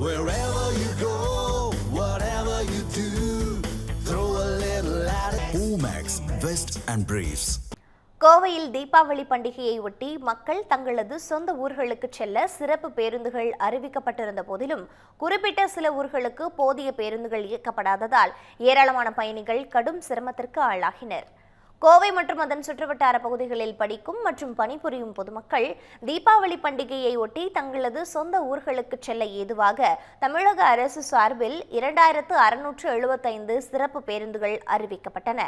Wherever you go, whatever you do, throw a little at it. Omax, Vest and Briefs. கோவையில் தீபாவளி பண்டிகையை ஒட்டி மக்கள் தங்களது சொந்த ஊர்களுக்கு செல்ல சிறப்பு பேருந்துகள் அறிவிக்கப்பட்டிருந்த போதிலும் குறிப்பிட்ட சில ஊர்களுக்கு போதிய பேருந்துகள் இயக்கப்படாததால் ஏராளமான பயணிகள் கடும் சிரமத்திற்கு ஆளாகினர். கோவை மற்றும் அதன் சுற்றுவட்டார பகுதிகளில் படிக்கும் மற்றும் பணிபுரியும் பொதுமக்கள் தீபாவளி பண்டிகையை ஒட்டி தங்களது சொந்த ஊர்களுக்கு செல்ல ஏதுவாக தமிழக அரசு சார்பில் 2675 சிறப்பு பேருந்துகள் அறிவிக்கப்பட்டன.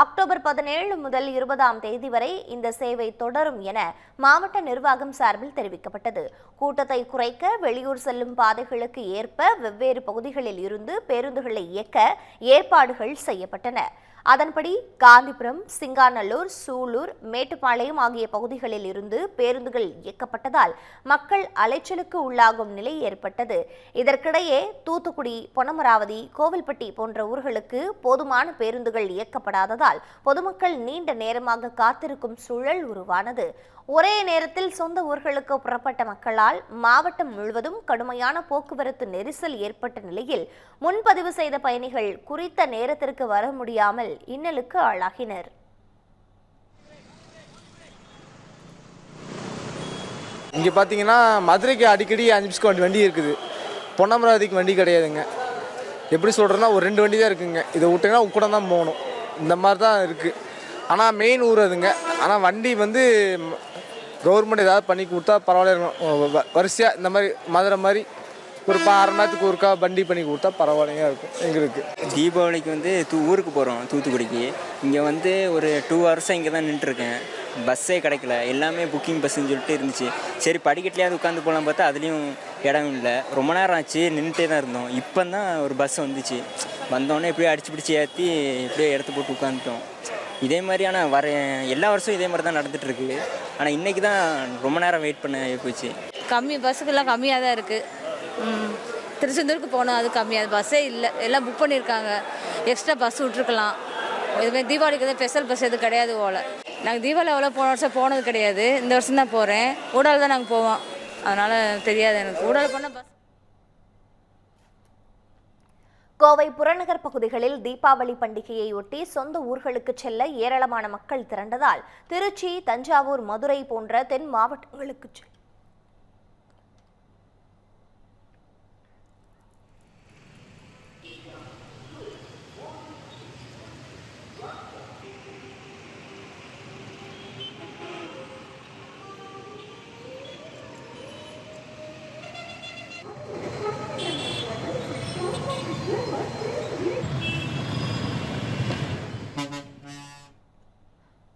அக்டோபர் 17 முதல் 20ஆம் தேதி வரை இந்த சேவை தொடரும் என மாவட்ட நிர்வாகம் சார்பில் தெரிவிக்கப்பட்டது. கூட்டத்தை குறைக்க வெளியூர் செல்லும் பாதைகளுக்கு ஏற்ப வெவ்வேறு பகுதிகளில் இருந்து பேருந்துகளை இயக்க ஏற்பாடுகள் செய்யப்பட்டன. அதன்படி காந்திபுரம், சிங்காநல்லூர், சூலூர், மேட்டுப்பாளையம் ஆகிய பகுதிகளில் இருந்து பேருந்துகள் இயக்கப்பட்டதால் மக்கள் அலைச்சலுக்கு உள்ளாகும் நிலை ஏற்பட்டது. இதற்கிடையே தூத்துக்குடி, பொன்னமராவதி, கோவில்பட்டி போன்ற ஊர்களுக்கு போதுமான பேருந்துகள் இயக்கப்படாததால் பொதுமக்கள் நீண்ட நேரமாக காத்திருக்கும் சூழல் உருவானது. ஒரே நேரத்தில் சொந்த ஊர்களுக்கு புறப்பட்ட மக்களால் மாவட்டம் முழுவதும் கடுமையான போக்குவரத்து நெரிசல் ஏற்பட்ட நிலையில் முன்பதிவு செய்த பயணிகள் குறித்த நேரத்திற்கு வர முடியாமல் இன்னலுக்கு ஆளாகினர். இங்கே பார்த்தீங்கன்னா மதுரைக்கு அடிக்கடி 5 நிமிஷம் வண்டி இருக்குது, பொன்னமராவதிக்கு வண்டி கிடையாதுங்க. எப்படி சொல்கிறேன்னா ஒரு 2 வண்டி தான் இருக்குங்க. இதை விட்டிங்கன்னா கூட தான் போகணும், இந்த மாதிரி தான் இருக்குது. ஆனால் மெயின் ஊர் அதுங்க. ஆனால் வண்டி கவர்மெண்ட் ஏதாவது பண்ணி கொடுத்தா பரவாயில்ல இருக்கும். வரிசையாக இந்த மாதிரி மதுரை மாதிரி ஒரு 6 மணி நேரத்துக்கு ஒருக்கா வண்டி பண்ணி கொடுத்தா பரவாயில்லையாக இருக்கும் எங்களுக்கு. தீபாவளிக்கு ஊருக்கு போகிறோம், தூத்துக்குடிக்கு. இங்கே ஒரு 2 ஹவர்ஸாக இங்கே தான் நின்றுருக்கேன். பஸ்ஸே கிடைக்கல, எல்லாமே புக்கிங் பஸ்ஸுன்னு சொல்லிட்டு இருந்துச்சு. சரி படிக்கட்டிலையாவது உட்காந்து போகலாம் பார்த்தா அதுலேயும் இடம் இல்லை. ரொம்ப நேரம் ஆச்சு, நின்றுட்டே தான் இருந்தோம். இப்போ தான் ஒரு பஸ் வந்துச்சு. வந்தோடனே எப்படியோ அடிச்சு பிடிச்சி ஏற்றி எப்படியோ இடத்த போட்டு உட்காந்துட்டோம். இதே மாதிரியான எல்லா வருஷம் இதே மாதிரி தான் நடந்துகிட்ருக்கு. ஆனால் இன்றைக்கி தான் ரொம்ப நேரம் வெயிட் பண்ண போச்சு. பஸ்ஸுக்கெல்லாம் கம்மியாக தான் இருக்குது. திருச்செந்தூருக்கு போனோம், அது கம்மியாக, பஸ்ஸே இல்லை, எல்லாம் புக் பண்ணியிருக்காங்க. எக்ஸ்ட்ரா பஸ் விட்ருக்கலாம். இதுமாதிரி தீபாவளிக்கு தான் ஸ்பெஷல் பஸ் எதுவும் கிடையாது போல். நாங்கள் தீபாவளி அவ்வளோ போன வருஷம் போனது கிடையாது, இந்த வருஷம் தான் போகிறேன். ஊடால தான் நாங்கள் போவோம், அதனால் தெரியாது எனக்கு. ஊடால போனால் பஸ். கோவை புறநகர் பகுதிகளில் தீபாவளி பண்டிகையை ஒட்டி சொந்த ஊர்களுக்கு செல்ல ஏராளமான மக்கள் திரண்டதால் திருச்சி, தஞ்சாவூர், மதுரை போன்ற தென் மாவட்டங்களுக்கு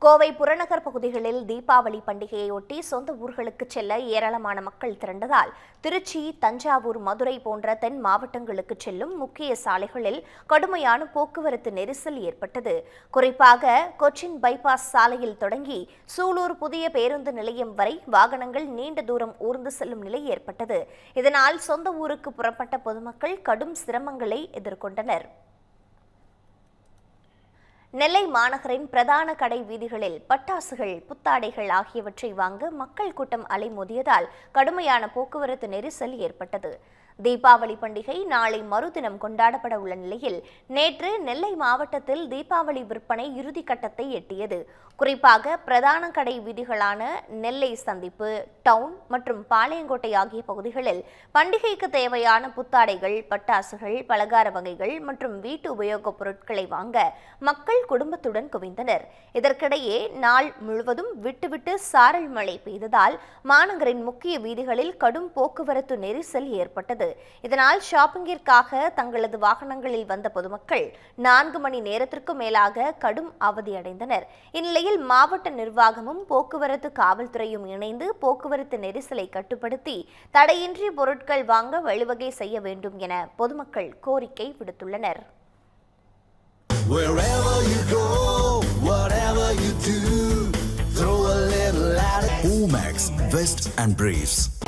கோவை புறநகர் பகுதிகளில் தீபாவளி பண்டிகையையொட்டி சொந்த ஊர்களுக்கு செல்ல ஏராளமான மக்கள் திரண்டதால் திருச்சி, தஞ்சாவூர், மதுரை போன்ற தென் மாவட்டங்களுக்கு செல்லும் முக்கிய சாலைகளில் கடுமையான போக்குவரத்து நெரிசல் ஏற்பட்டது. குறிப்பாக கொச்சின் பைபாஸ் சாலையில் தொடங்கி சூலூர் புதிய பேருந்து நிலையம் வரை வாகனங்கள் நீண்ட தூரம் ஊர்ந்து செல்லும் நிலை ஏற்பட்டது. இதனால் சொந்த ஊருக்கு புறப்பட்ட பொதுமக்கள் கடும் சிரமங்களை எதிர்கொண்டனர். நெல்லை மாநகரின் பிரதான கடை வீதிகளில் பட்டாசுகள், புத்தாடைகள் ஆகியவற்றை வாங்க மக்கள் கூட்டம் அலைமோதியதால் கடுமையான போக்குவரத்து நெரிசல் ஏற்பட்டது. தீபாவளி பண்டிகை நாளை மறுதினம் கொண்டாடப்பட உள்ள நிலையில் நேற்று நெல்லை மாவட்டத்தில் தீபாவளி விற்பனை இறுதிக்கட்டத்தை எட்டியது. குறிப்பாக பிரதான கடை வீதிகளான நெல்லை சந்திப்பு, டவுன் மற்றும் பாளையங்கோட்டை ஆகிய பகுதிகளில் பண்டிகைக்கு தேவையான புத்தாடைகள், பட்டாசுகள், பலகார வகைகள் மற்றும் வீட்டு உபயோகப் பொருட்களை வாங்க மக்கள் குடும்பத்துடன் குவிந்தனர். இதற்கிடையே நாள் முழுவதும் விட்டுவிட்டு சாரல் மழை பெய்ததால் மாநகரின் முக்கிய வீதிகளில் கடும் போக்குவரத்து நெரிசல் ஏற்பட்டது. இதனால் ஷாப்பிங்கிற்காக தங்களது வாகனங்களில் வந்த பொதுமக்கள் 4 மணி நேரத்திற்கு மேலாக கடும் அவதியடைந்தனர். இந்நிலையில் மாவட்ட நிர்வாகமும் போக்குவரத்து காவல்துறையும் இணைந்து போக்குவரத்து நெரிசலை கட்டுப்படுத்தி தடையின்றி பொருட்கள் வாங்க வழிவகை செய்ய வேண்டும் என பொதுமக்கள் கோரிக்கை விடுத்துள்ளனர். Omax, Vest and Briefs.